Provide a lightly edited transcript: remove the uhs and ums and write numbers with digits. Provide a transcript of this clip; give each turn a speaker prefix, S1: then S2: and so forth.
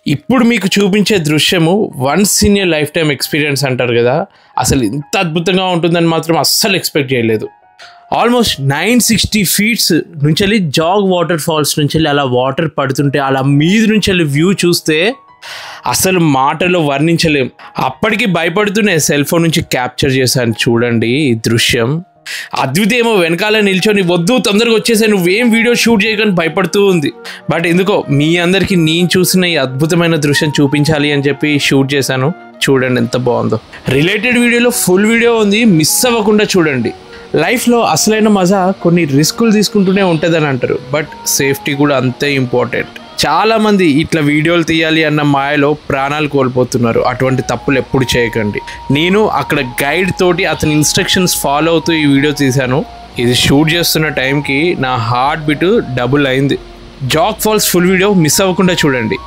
S1: ఇప్పుడు మీకు చూపించే దృశ్యము once in a life time experience అంటారు కదా, అసలు ఇంత అద్భుతంగా ఉంటుందని మాత్రం అస్సలు ఎక్స్పెక్ట్ చేయలేదు. ఆల్మోస్ట్ 960 feet నుంచి వెళ్ళి జాగ్ వాటర్ ఫాల్స్ నుంచి వెళ్ళి అలా వాటర్ పడుతుంటే అలా మీద నుంచి వెళ్ళి వ్యూ చూస్తే అసలు మాటలో వర్ణించలేం. అప్పటికి భయపడుతూనే సెల్ ఫోన్ నుంచి క్యాప్చర్ చేశాను. చూడండి ఈ దృశ్యం అద్భుతమేమో, వెనకాల నిల్చొని వద్దు తొందరగా వచ్చేసాను నువ్వేం వీడియో షూట్ చేయకుండా భయపడుతూ ఉంది. బట్ ఎందుకో మీ అందరికీ నేను చూసిన ఈ అద్భుతమైన దృశ్యం చూపించాలి అని చెప్పి షూట్ చేశాను. చూడండి ఎంత బాగుందో. రిలేటెడ్ వీడియోలో ఫుల్ వీడియో ఉంది, మిస్ అవ్వకుండా చూడండి. లైఫ్లో అసలైన మజా కొన్ని రిస్కులు తీసుకుంటూనే ఉంటుందని అంటారు, బట్ సేఫ్టీ కూడా అంతే ఇంపార్టెంట్. చాలామంది ఇట్లా వీడియోలు తీయాలి అన్న మాయలో ప్రాణాలు కోల్పోతున్నారు. అటువంటి తప్పులు ఎప్పుడు చేయకండి. నేను అక్కడ గైడ్ తోటి అతని ఇన్స్ట్రక్షన్స్ ఫాలో అవుతూ ఈ వీడియో తీశాను. ఇది షూట్ చేస్తున్న టైంకి నా హార్ట్ బీట్ డబుల్ అయింది. Jog falls full video miss అవ్వకుండా చూడండి.